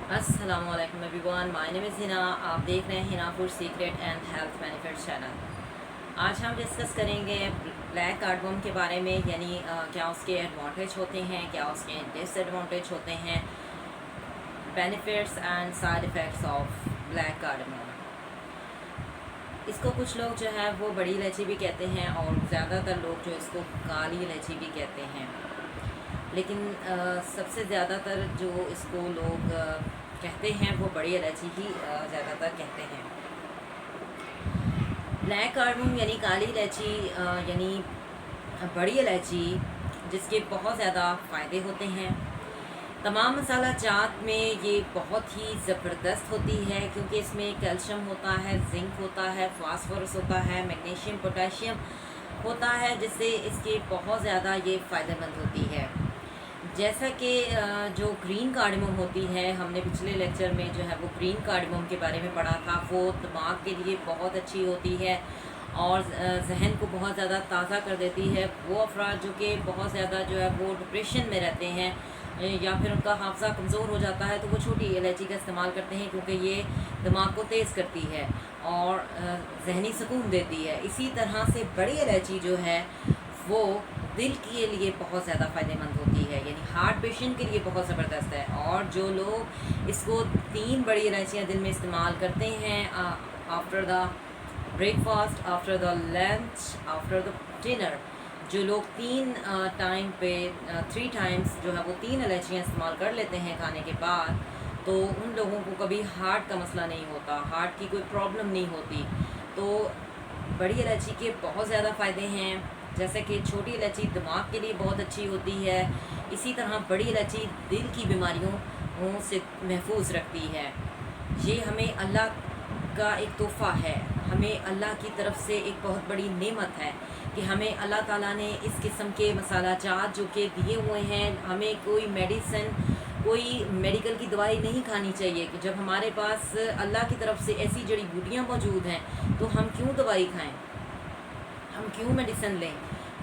अस्सलामुअलैकुम everyone, my name is Hina. आप देख रहे हैं Hina food secret and health benefit channel. आज हम डिस्कस करेंगे ब्लैक कार्डमम के बारे में, यानी क्या उसके एडवांटेज होते हैं, क्या उसके डिसएडवांटेज होते हैं, benefits and side effects of black cardamom. इसको कुछ लोग जो है वो बड़ी इलायची भी कहते हैं और ज़्यादातर लोग जो इसको काली इलायची भी कहते हैं, लेकिन सबसे ज़्यादातर जो इसको लोग कहते हैं वो बड़ी इलायची ही ज़्यादातर कहते हैं। ब्लैक कार्डमम यानी काली इलायची यानी बड़ी इलायची, जिसके बहुत ज़्यादा फ़ायदे होते हैं। तमाम मसाला जात में ये बहुत ही ज़बरदस्त होती है, क्योंकि इसमें कैल्शियम होता है, जिंक होता है, फास्फोरस होता है, मैग्नीशियम, पोटेशियम होता है, जिससे इसके बहुत ज़्यादा ये फ़ायदेमंद होती है। जैसा कि जो ग्रीन कार्डमम होती है, हमने पिछले लेक्चर में जो है वो ग्रीन कार्डमम के बारे में पढ़ा था। वो दिमाग के लिए बहुत अच्छी होती है और जहन को बहुत ज़्यादा ताज़ा कर देती है। वो अफराद जो कि बहुत ज़्यादा जो है वो डिप्रेशन में रहते हैं या फिर उनका हाफ़्ज़ा कमज़ोर हो जाता है, तो वो छोटी इलायची का इस्तेमाल करते हैं, क्योंकि ये दिमाग को तेज़ करती है और जहनी सुकून देती है। इसी तरह से बड़ी इलायची जो है वो दिल के लिए बहुत ज़्यादा फ़ायदेमंद होती है, यानी हार्ट पेशेंट के लिए बहुत ज़बरदस्त है। और जो लोग इसको 3 बड़ी इलायचियाँ दिन में इस्तेमाल करते हैं, after the breakfast, after the lunch, after the dinner, जो लोग 3 टाइम पे 3 टाइम्स जो है वो 3 इलायचियाँ इस्तेमाल कर लेते हैं खाने के बाद, तो उन लोगों को कभी हार्ट का मसला नहीं होता, हार्ट की कोई प्रॉब्लम नहीं होती। तो बड़ी इलायची के बहुत ज़्यादा फ़ायदे हैं। जैसे कि छोटी इलायची दिमाग के लिए बहुत अच्छी होती है, इसी तरह बड़ी इलायची दिल की बीमारियों से महफूज रखती है। ये हमें अल्लाह का एक तोहफ़ा है, हमें अल्लाह की तरफ से एक बहुत बड़ी नेमत है कि हमें अल्लाह ताला ने इस किस्म के मसाला जात जो कि दिए हुए हैं। हमें कोई मेडिसिन, कोई मेडिकल की दवाई नहीं खानी चाहिए कि जब हमारे पास अल्लाह की तरफ से ऐसी जड़ी बूटियाँ मौजूद हैं, तो हम क्यों दवाई खाएं, हम क्यों मेडिसिन लें।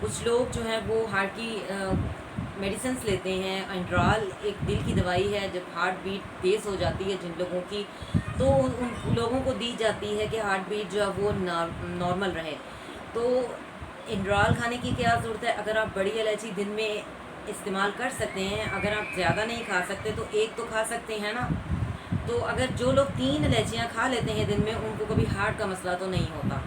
कुछ लोग जो है वो हार्ट की मेडिसिन लेते हैं। एंड्राल एक दिल की दवाई है, जब हार्ट बीट तेज़ हो जाती है जिन लोगों की, तो उन लोगों को दी जाती है कि हार्ट बीट जो है वो नॉर्मल रहे। तो एंड्राल खाने की क्या ज़रूरत है, अगर आप बड़ी इलायची दिन में इस्तेमाल कर सकते हैं। अगर आप ज़्यादा नहीं खा सकते तो एक तो खा सकते हैं ना। तो अगर जो लोग 3 इलायचियाँ खा लेते हैं दिन में, उनको कभी हार्ट का मसला तो नहीं होता।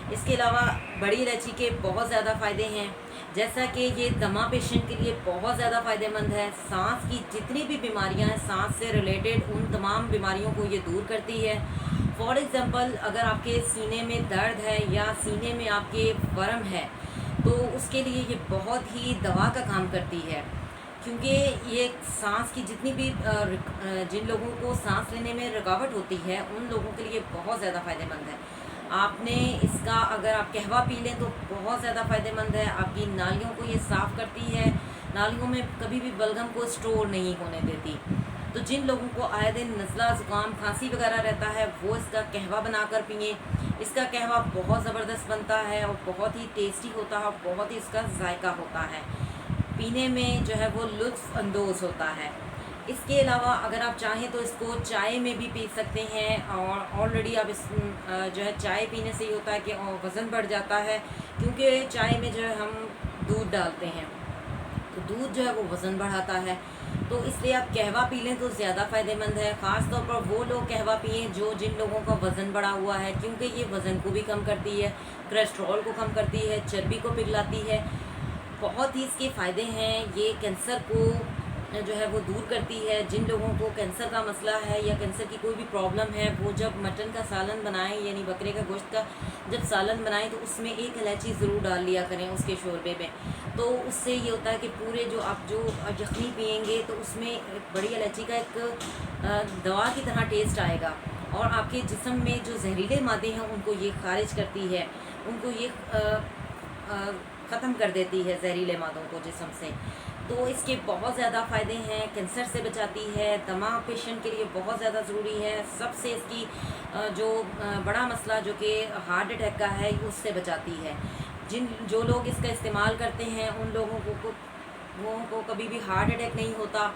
इसके अलावा बड़ी इलायची के बहुत ज़्यादा फ़ायदे हैं, जैसा कि ये दमा पेशेंट के लिए बहुत ज़्यादा फ़ायदेमंद है। सांस की जितनी भी बीमारियां हैं, सांस से रिलेटेड उन तमाम बीमारियों को ये दूर करती है। फॉर एग्ज़ाम्पल, अगर आपके सीने में दर्द है या सीने में आपके वर्म है, तो उसके लिए ये बहुत ही दवा का काम करती है, क्योंकि ये सांस की जितनी भी जिन लोगों को सांस लेने में रुकावट होती है, उन लोगों के लिए बहुत ज़्यादा फ़ायदेमंद है। आपने इसका अगर आप कहवा पी लें तो बहुत ज़्यादा फ़ायदेमंद है। आपकी नालियों को ये साफ़ करती है, नालियों में कभी भी बलगम को स्टोर नहीं होने देती। तो जिन लोगों को आए दिन नज़ला, ज़ुकाम, खांसी वगैरह रहता है, वो इसका कहवा बनाकर पिए। इसका कहवा बहुत ज़बरदस्त बनता है और बहुत ही टेस्टी होता है और बहुत ही इसका जायका होता है, पीने में जो है वो लुत्फ़ अंदोज़ होता है। इसके अलावा अगर आप चाहें तो इसको चाय में भी पी सकते हैं, और ऑलरेडी आप इस जो है चाय पीने से ही होता है कि वज़न बढ़ जाता है, क्योंकि चाय में जो है हम दूध डालते हैं, तो दूध जो है वो वज़न बढ़ाता है। तो इसलिए आप कहवा पी लें तो ज़्यादा फ़ायदेमंद है। ख़ास तौर पर वो लोग कहवा पिएँ जिन लोगों का वज़न बढ़ा हुआ है, क्योंकि ये वज़न को भी कम करती है, कोलेस्ट्रॉल को कम करती है, चर्बी को पिघलाती है। बहुत ही इसके फ़ायदे हैं। ये कैंसर को जो है वो दूर करती है। जिन लोगों को कैंसर का मसला है या कैंसर की कोई भी प्रॉब्लम है, वो जब मटन का सालन बनाएं, यानी बकरे का गोश्त का जब सालन बनाएं, तो उसमें एक इलायची ज़रूर डाल लिया करें उसके शोरबे में। तो उससे ये होता है कि पूरे जो आप जो यखनी पिएंगे, तो उसमें एक बड़ी इलायची का एक दवा की तरह टेस्ट आएगा, और आपके जिस्म में जो जहरीले मादे हैं उनको ये खारिज करती है, उनको ये ख़त्म कर देती है, जहरीले मादों को जिस्म से। तो इसके बहुत ज़्यादा फ़ायदे हैं। कैंसर से बचाती है, दमा पेशेंट के लिए बहुत ज़्यादा ज़रूरी है। सबसे इसकी जो बड़ा मसला जो कि हार्ट अटैक का है, उससे बचाती है। जो लोग इसका इस्तेमाल करते हैं, उन लोगों को कभी भी हार्ट अटैक नहीं होता।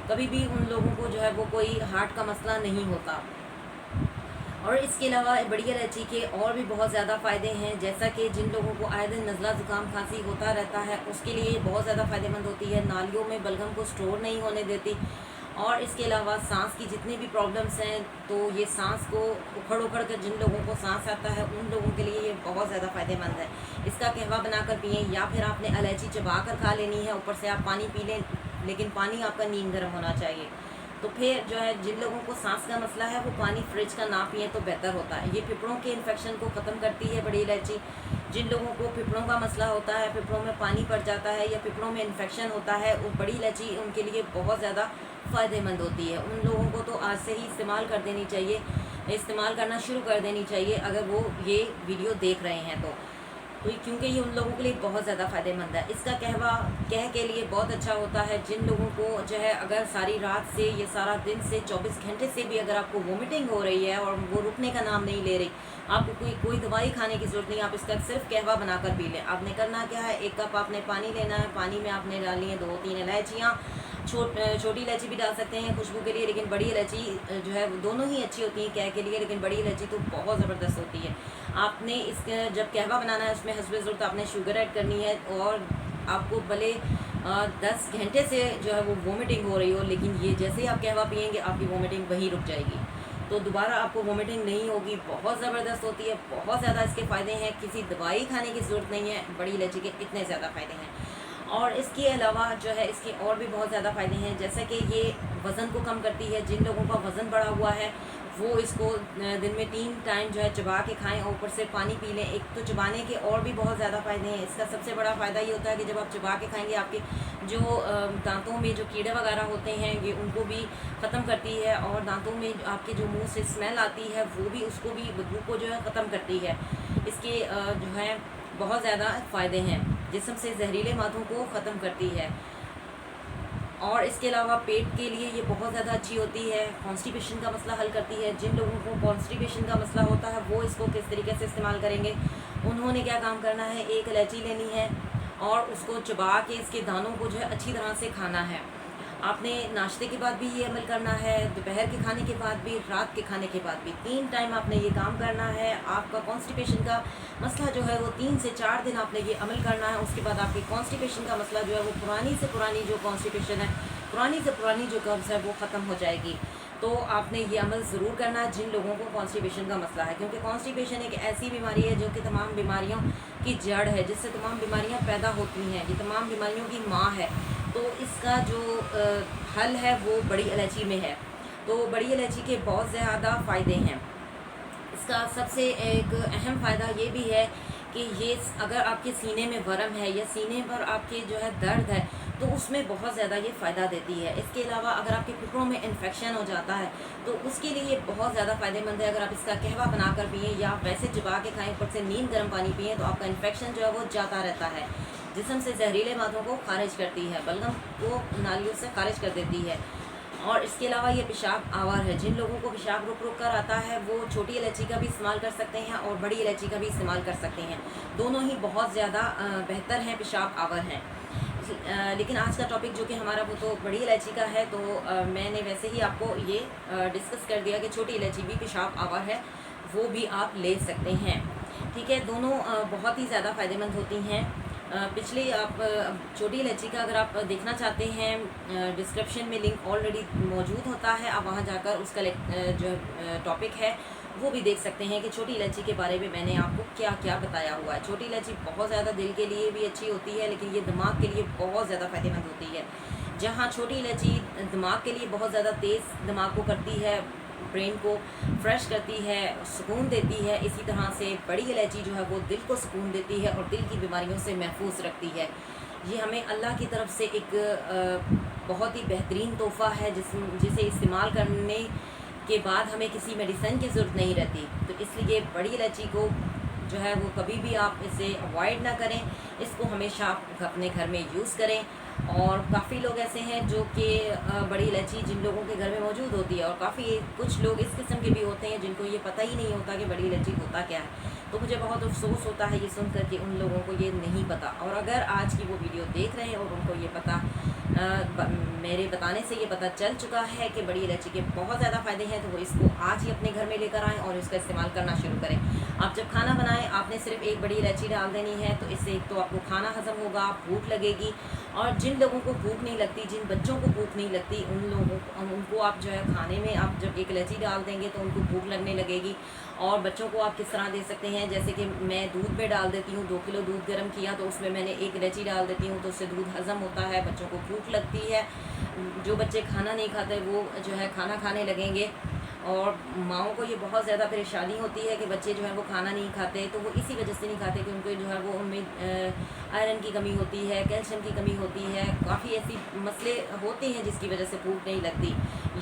कभी भी उन लोगों को जो है वो कोई हार्ट का मसला नहीं होता। और इसके अलावा बड़ी इलायची के और भी बहुत ज़्यादा फ़ायदे हैं, जैसा कि जिन लोगों को आए दिन नज़ला ज़ुकाम खांसी होता रहता है उसके लिए बहुत ज़्यादा फ़ायदेमंद होती है। नालियों में बलगम को स्टोर नहीं होने देती। और इसके अलावा सांस की जितनी भी प्रॉब्लम्स हैं, तो ये सांस को उखड़ कर जिन लोगों को सांस आता है उन लोगों के लिए ये बहुत ज़्यादा फ़ायदेमंद है। इसका कहवा बनाकर पिएँ, या फिर आपने इलायची चबा कर खा लेनी है, ऊपर से आप पानी पी लें, लेकिन पानी आपका नीम गर्म होना चाहिए। तो फिर जो है जिन लोगों को सांस का मसला है वो पानी फ्रिज का ना पिए तो बेहतर होता है। ये फेफड़ों के इन्फेक्शन को ख़त्म करती है बड़ी इलायची। जिन लोगों को फेफड़ों का मसला होता है, फेफड़ों में पानी पड़ जाता है या फेफड़ों में इन्फेक्शन होता है, वो बड़ी इलायची उनके लिए बहुत ज़्यादा फ़ायदेमंद होती है। उन लोगों को तो आज से ही इस्तेमाल कर देनी चाहिए, इस्तेमाल करना शुरू कर देनी चाहिए अगर वो ये वीडियो देख रहे हैं तो क्योंकि ये उन लोगों के लिए बहुत ज़्यादा फ़ायदेमंद है। इसका कहवा कह के लिए बहुत अच्छा होता है। जिन लोगों को जो है अगर सारी रात से ये सारा दिन से 24 घंटे से भी अगर आपको वोमिटिंग हो रही है और वो रुकने का नाम नहीं ले रही, आपको कोई दवाई खाने की ज़रूरत नहीं, आप इसका सिर्फ कहवा बनाकर पी लें। आपने करना क्या है, 1 कप आपने पानी लेना है, पानी में आपने डालनी है 2-3 इलायचियाँ, छोटी इलायची भी डाल सकते हैं खुशबू के लिए, लेकिन बड़ी इलायची जो है दोनों ही अच्छी होती हैं कह के लिए, लेकिन बड़ी इलायची तो बहुत ज़बरदस्त होती है। आपने इसके जब कहवा बनाना है उसमें हस्बे ज़रूरत आपने शुगर ऐड करनी है, और आपको भले 10 घंटे से जो है वो वोमिटिंग हो रही हो, लेकिन ये जैसे ही आप कहवा पिएंगे आपकी वोमिटिंग वहीं रुक जाएगी, तो दोबारा आपको वोमिटिंग नहीं होगी। बहुत ज़बरदस्त होती है, बहुत ज़्यादा इसके फ़ायदे हैं, किसी दवाई खाने की ज़रूरत नहीं है, बड़ी इलायची के इतने ज़्यादा फ़ायदे हैं। और इसके अलावा जो है इसके और भी बहुत ज़्यादा फ़ायदे हैं, जैसे कि ये वज़न को कम करती है। जिन लोगों का वज़न बढ़ा हुआ है वो इसको दिन में 3 टाइम जो है चबा के खाएं और ऊपर से पानी पी लें। एक तो चबाने के और भी बहुत ज़्यादा फ़ायदे हैं। इसका सबसे बड़ा फ़ायदा ये होता है कि जब आप चबा के खाएंगे आपके जो दांतों में जो कीड़े वगैरह होते हैं ये उनको भी ख़त्म करती है, और दांतों में आपके जो मुंह से स्मेल आती है वो भी उसको भी बदबू को जो है ख़त्म करती है। इसके जो है बहुत ज़्यादा फ़ायदे हैं, जिस्म से जहरीले मादों को ख़त्म करती है। और इसके अलावा पेट के लिए ये बहुत ज़्यादा अच्छी होती है, कॉन्स्टिपेशन का मसला हल करती है। जिन लोगों को कॉन्स्टिपेशन का मसला होता है वो इसको किस तरीके से इस्तेमाल करेंगे, उन्होंने क्या काम करना है, 1 इलायची लेनी है और उसको चबा के इसके दानों को जो है अच्छी तरह से खाना है। आपने नाश्ते के बाद भी ये अमल करना है, दोपहर के खाने के बाद भी, रात के खाने के बाद भी, 3 टाइम आपने ये काम करना है। आपका कॉन्स्टिपेशन का मसला जो है वो 3 से 4 दिन आपने ये अमल करना है। उसके बाद आपकी कॉन्स्टिपेशन का मसला जो है वो पुरानी से पुरानी जो कॉन्स्टिपेशन है, पुरानी से पुरानी जो कब्ज़ है वो ख़त्म हो जाएगी। तो आपने ये अमल ज़रूर करना है जिन लोगों को कॉन्स्टिपेशन का मसला है, क्योंकि कॉन्स्टिपेशन एक ऐसी बीमारी है जो कि तमाम बीमारियों की जड़ है, जिससे तमाम बीमारियां पैदा होती हैं। ये तमाम बीमारियों की माँ है। तो इसका जो हल है वो बड़ी इलायची में है। तो बड़ी इलायची के बहुत ज़्यादा फ़ायदे हैं। इसका सबसे एक अहम फ़ायदा ये भी है कि ये अगर आपके सीने में वरम है या सीने पर आपके जो है दर्द है तो उसमें बहुत ज़्यादा ये फ़ायदा देती है। इसके अलावा अगर आपके फेफड़ों में इन्फेक्शन हो जाता है तो उसके लिए ये बहुत ज़्यादा फ़ायदेमंद है। अगर आप इसका कहवा बनाकर पिएँ या वैसे चबा के खाएँ, ऊपर से नीम गर्म पानी पिएँ, तो आपका इन्फेक्शन जो है वो जाता रहता है। जिस्म से जहरीले मादों को खारिज करती है, बलगम को नालियों से खारिज कर देती है। और इसके अलावा ये पेशाब आवर है। जिन लोगों को पेशाब रुक रुक कर आता है वो छोटी इलायची का भी इस्तेमाल कर सकते हैं और बड़ी इलायची का भी इस्तेमाल कर सकते हैं। दोनों ही बहुत ज़्यादा बेहतर हैं, पेशाब आवर हैं। लेकिन आज का टॉपिक जो कि हमारा वो तो बड़ी इलायची का है, तो मैंने वैसे ही आपको ये डिस्कस कर दिया कि छोटी इलायची भी पेशाब आवर है, वो भी आप ले सकते हैं। ठीक है, दोनों बहुत ही ज़्यादा फ़ायदेमंद होती हैं। पिछले आप छोटी इलायची का अगर आप देखना चाहते हैं, डिस्क्रिप्शन में लिंक ऑलरेडी मौजूद होता है, आप वहां जाकर उसका जो टॉपिक है वो भी देख सकते हैं कि छोटी इलायची के बारे में मैंने आपको क्या क्या बताया हुआ है। छोटी इलायची बहुत ज़्यादा दिल के लिए भी अच्छी होती है, लेकिन ये दिमाग के लिए बहुत ज़्यादा फ़ायदेमंद होती है। जहाँ छोटी इलायची दिमाग के लिए बहुत ज़्यादा तेज़ दिमाग को करती है, ब्रेन को फ्रेश करती है, सुकून देती है, इसी तरह से बड़ी इलायची जो है वो दिल को सुकून देती है और दिल की बीमारियों से महफूज रखती है। ये हमें अल्लाह की तरफ से एक बहुत ही बेहतरीन तोहफ़ा है जिसे इस्तेमाल करने के बाद हमें किसी मेडिसिन की ज़रूरत नहीं रहती। तो इसलिए बड़ी इलायची को जो है वो कभी भी आप इसे अवॉइड ना करें, इसको हमेशा आप अपने घर में यूज़ करें। और काफ़ी लोग ऐसे हैं जो कि बड़ी इलायची जिन लोगों के घर में मौजूद होती है, और काफ़ी कुछ लोग इस किस्म के भी होते हैं जिनको ये पता ही नहीं होता कि बड़ी इलायची होता क्या है। तो मुझे बहुत अफसोस होता है ये सुनकर कि उन लोगों को ये नहीं पता। और अगर आज की वो वीडियो देख रहे हैं और उनको ये पता मेरे बताने से ये पता चल चुका है कि बड़ी इलायची के बहुत ज़्यादा फ़ायदे हैं, तो वो इसको आज ही अपने घर में लेकर आएँ और इसका इस्तेमाल करना शुरू करें। आप जब खाना बनाएं, आपने सिर्फ एक बड़ी इलायची डाल देनी है, तो इससे एक तो आपको खाना हज़म होगा, भूख लगेगी। और जिन लोगों को भूख नहीं लगती, जिन बच्चों को भूख नहीं लगती, उनको आप जो है खाने में आप जब एक इलायची डाल देंगे तो उनको भूख लगने लगेगी। और बच्चों को आप किस तरह दे सकते हैं, जैसे कि मैं दूध में डाल देती हूँ, 2 किलो दूध गर्म किया तो उसमें मैंने एक इलायची डाल देती हूँ, तो उससे दूध हज़म होता है, बच्चों को भूख लगती है। जो बच्चे खाना नहीं खाते वो जो है खाना खाने लगेंगे। और माँओं को ये बहुत ज़्यादा परेशानी होती है कि बच्चे जो है वो खाना नहीं खाते, तो वो इसी वजह से नहीं खाते कि उनको जो है वो उनमें आयरन की कमी होती है, कैल्शियम की कमी होती है, काफ़ी ऐसी मसले होते हैं जिसकी वजह से भूख नहीं लगती।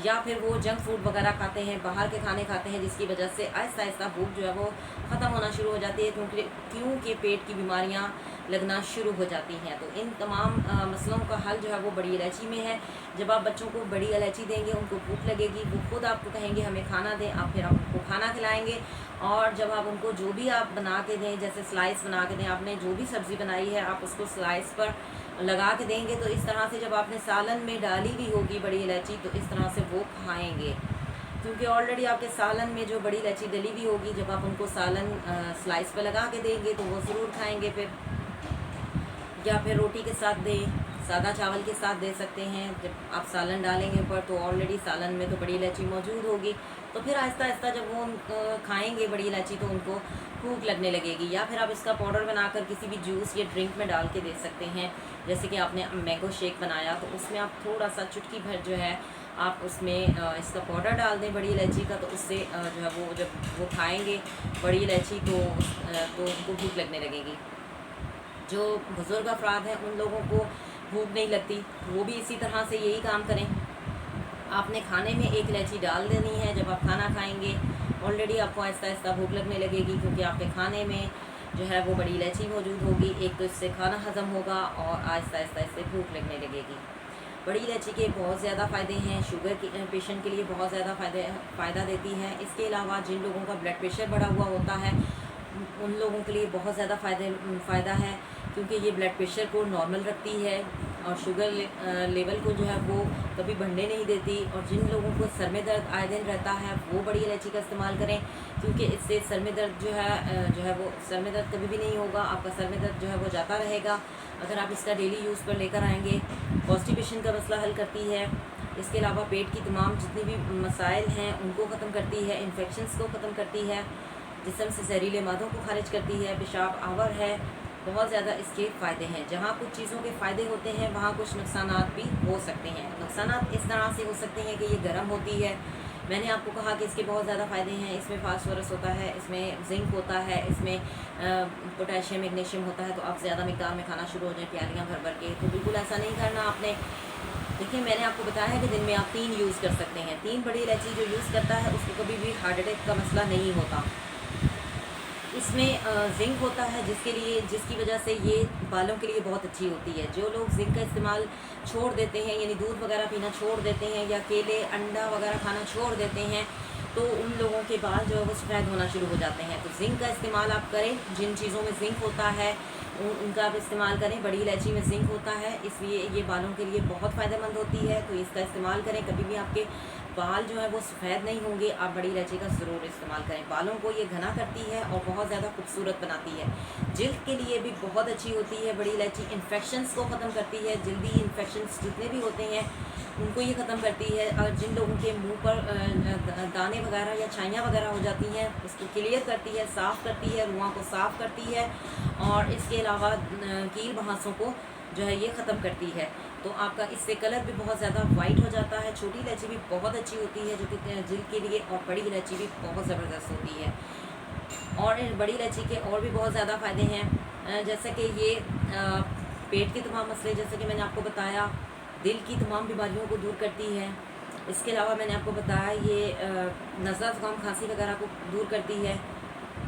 या फिर वो जंक फूड वगैरह खाते हैं, बाहर के खाने खाते हैं, जिसकी वजह से आहिस्ता आहिस्ता भूख जो है वो ख़त्म होना शुरू हो जाती है, क्योंकि पेट की बीमारियाँ लगना शुरू हो जाती हैं। तो इन तमाम मसलों का हल जो है वो बड़ी इलायची में है। जब आप बच्चों को बड़ी इलायची देंगे, उनको भूख लगेगी, वो खुद आपको कहेंगे हमें खाना दें, आप फिर आप उनको खाना खिलाएंगे। और जब आप उनको जो भी आप बना के दें, जैसे स्लाइस बना के दें, आपने जो भी सब्ज़ी बनाई है आप उसको स्लाइस पर लगा के देंगे, तो इस तरह से जब आपने सालन में डाली भी होगी बड़ी इलायची, तो इस तरह से वो खाएँगे। क्योंकि ऑलरेडी आपके सालन में जो बड़ी इलायची डली हुई होगी, जब आप उनको सालन स्लाइस पर लगा के देंगे तो वो ज़रूर खाएँगे फिर। या फिर रोटी के साथ दें, सादा चावल के साथ दे सकते हैं। जब आप सालन डालेंगे ऊपर, तो ऑलरेडी सालन में तो बड़ी इलायची मौजूद होगी, तो फिर आहिस्ता आहिस्ता जब वो खाएंगे बड़ी इलायची तो उनको भूख लगने लगेगी। या फिर आप इसका पाउडर बनाकर किसी भी जूस या ड्रिंक में डाल के दे सकते हैं। जैसे कि आपने मैंगो शेक बनाया, तो उसमें आप थोड़ा सा चुटकी भर जो है आप उसमें इसका पाउडर डाल दें बड़ी इलायची का, तो उससे जो है वो जब वो खाएँगे बड़ी इलायची तो उनको भूख लगने लगेगी। जो बुज़ुर्ग अफराद हैं उन लोगों को भूख नहीं लगती, वो भी इसी तरह से यही काम करें। आपने खाने में एक इलायची डाल देनी है, जब आप खाना खाएंगे ऑलरेडी आपको आहिस्ता आहिस्ता भूख लगने लगेगी, क्योंकि आपके खाने में जो है वो बड़ी इलायची मौजूद होगी। एक तो इससे खाना हज़म होगा और आहिस्ता आहिस्ता इससे भूख लगने लगेगी। बड़ी इलायची के बहुत ज़्यादा फ़ायदे हैं, शुगर के पेशेंट के लिए बहुत ज़्यादा फ़ायदा देती है। इसके अलावा जिन लोगों का ब्लड प्रेशर बढ़ा हुआ होता है उन लोगों के लिए बहुत ज़्यादा फ़ायदा है, क्योंकि ये ब्लड प्रेशर को नॉर्मल रखती है और शुगर लेवल को जो है वो कभी बढ़ने नहीं देती। और जिन लोगों को सर में दर्द आए दिन रहता है वो बड़ी इलायची का इस्तेमाल करें, क्योंकि इससे सर में दर्द जो है वो सर में दर्द कभी भी नहीं होगा, आपका सर में दर्द जो है वो जाता रहेगा अगर आप इसका डेली यूज़ पर लेकर आएंगे। कॉन्स्टिपेशन का मसला हल करती है। इसके अलावा पेट की तमाम जितनी भी मसाइल हैं उनको ख़त्म करती है, इन्फेक्शंस को ख़त्म करती है, जिस्म से जहरीले मादों को खारिज करती है, पेशाब आवर है। बहुत ज़्यादा इसके फ़ायदे हैं। जहाँ कुछ चीज़ों के फ़ायदे होते हैं वहाँ कुछ नुकसानात भी हो सकते हैं। नुकसानात इस तरह से हो सकते हैं कि ये गर्म होती है। मैंने आपको कहा कि इसके बहुत ज़्यादा फ़ायदे हैं। इसमें फास्फोरस होता है, इसमें जिंक होता है, इसमें पोटेशियम मैग्नीशियम होता है। तो आप ज़्यादा मिक़दार में खाना शुरू हो जाए प्यालियाँ भर भर के, तो बिल्कुल ऐसा नहीं करना आपने। देखिए मैंने आपको बताया है कि दिन में आप 3 यूज़ कर सकते हैं। 3 बड़ी इलायची जो यूज़ करता है उसको कभी भी हार्ट अटैक का मसला नहीं होता। इसमें जिंक होता है जिसकी वजह से ये बालों के लिए बहुत अच्छी होती है। जो लोग जिंक का इस्तेमाल छोड़ देते हैं, यानी दूध वगैरह पीना छोड़ देते हैं या केले अंडा वगैरह खाना छोड़ देते हैं, तो उन लोगों के बाल जो है वो सफ़ेद होना शुरू हो जाते हैं। तो जिंक का इस्तेमाल आप करें, जिन चीज़ों में जिंक होता है उनका आप इस्तेमाल करें। बड़ी इलायची में जिंक होता है, इसलिए ये बालों के लिए बहुत फ़ायदेमंद होती है, तो इसका इस्तेमाल करें। कभी भी आपके बाल जो है वो सफ़ेद नहीं होंगे, आप बड़ी इलायची का ज़रूर इस्तेमाल करें। बालों को ये घना करती है और बहुत ज़्यादा खूबसूरत बनाती है। जिल्द के लिए भी बहुत अच्छी होती है बड़ी इलायची। इन्फेक्शंस को ख़त्म करती है, जल्दी इन्फेक्शंस जितने भी होते हैं उनको ये ख़त्म करती है। और जिन लोगों के मुंह पर दाने वगैरह या छाइयाँ वगैरह हो जाती हैं उसको क्लियर करती है, साफ़ करती है, रुआं को साफ़ करती है। और इसके अलावा कील बहासों को जो है ये ख़त्म करती है। तो आपका इससे कलर भी बहुत ज़्यादा वाइट हो जाता है। छोटी इलायची भी बहुत अच्छी होती है जो कि जिल्द के लिए, और बड़ी इलायची भी बहुत ज़बरदस्त होती है। और बड़ी इलायची के और भी बहुत ज़्यादा फ़ायदे हैं, जैसे कि ये पेट के तमाम मसले, जैसे कि मैंने आपको बताया, दिल की तमाम बीमारियों को दूर करती है। इसके अलावा मैंने आपको बताया ये नज़ला ज़ुकाम खांसी वगैरह को दूर करती है,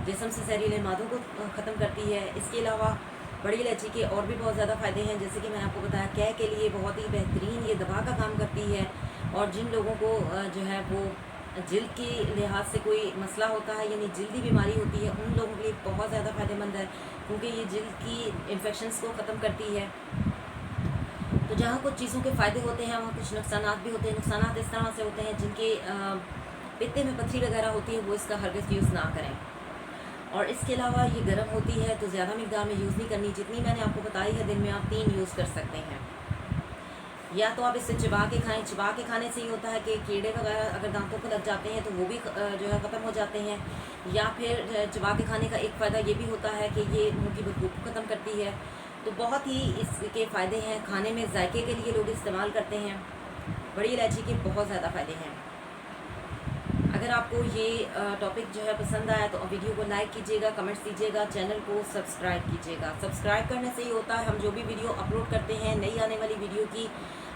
जिस्म से जहरीले मादों को ख़त्म करती है। इसके अलावा बड़ी इलायची के और भी बहुत ज़्यादा फ़ायदे हैं, जैसे कि मैंने आपको बताया कै के लिए बहुत ही बेहतरीन ये दवा का काम करती है। और जिन लोगों को जो है वो जिल्द के लिहाज से कोई मसला होता है, यानी जल्दी बीमारी होती है, उन लोगों के लिए बहुत ज़्यादा फ़ायदेमंद है, क्योंकि ये जिल्द की इन्फेक्शंस को ख़त्म करती है। तो जहाँ कुछ चीज़ों के फ़ायदे होते हैं वहाँ कुछ नुकसान भी होते हैं। नुकसान इस तरह से होते हैं जिनके पित्ते में पथरी वगैरह होती है, वो इसका हरगिज़ यूज़ ना करें। और इसके अलावा ये गर्म होती है तो ज़्यादा मिकदार में यूज़ नहीं करनी। जितनी मैंने आपको बताई है, दिन में आप 3 यूज़ कर सकते हैं। या तो आप इसे चबा के खाएं। चबा के खाने से ये होता है कि कीड़े वगैरह अगर दांतों को लग जाते हैं तो वो भी जो है ख़त्म हो जाते हैं। या फिर चबा के खाने का एक फ़ायदा ये भी होता है कि ये मुँह की बदबू को ख़त्म करती है। तो बहुत ही इसके फ़ायदे हैं। खाने में जायके के लिए लोग इस्तेमाल करते हैं। बड़ी इलायची के बहुत ज़्यादा फ़ायदे हैं। अगर आपको ये टॉपिक जो है पसंद आया तो वीडियो को लाइक कीजिएगा, कमेंट्स दीजिएगा, चैनल को सब्सक्राइब कीजिएगा। सब्सक्राइब करने से ये होता है, हम जो भी वीडियो अपलोड करते हैं, नई आने वाली वीडियो की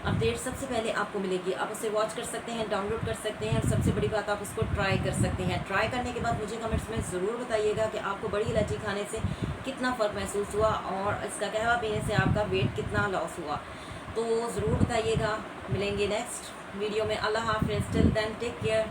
अपडेट सबसे पहले आपको मिलेगी। आप उसे वॉच कर सकते हैं, डाउनलोड कर सकते हैं, और सबसे बड़ी बात, आप उसको ट्राई कर सकते हैं। ट्राई करने के बाद मुझे कमेंट्स में ज़रूर बताइएगा कि आपको बड़ी इलायची खाने से कितना फ़र्क महसूस हुआ और इसका कहवा पीने से आपका वेट कितना लॉस हुआ। तो ज़रूर बताइएगा। मिलेंगे नेक्स्ट वीडियो में। अल्लाह हाफ़िज़। Till then take care.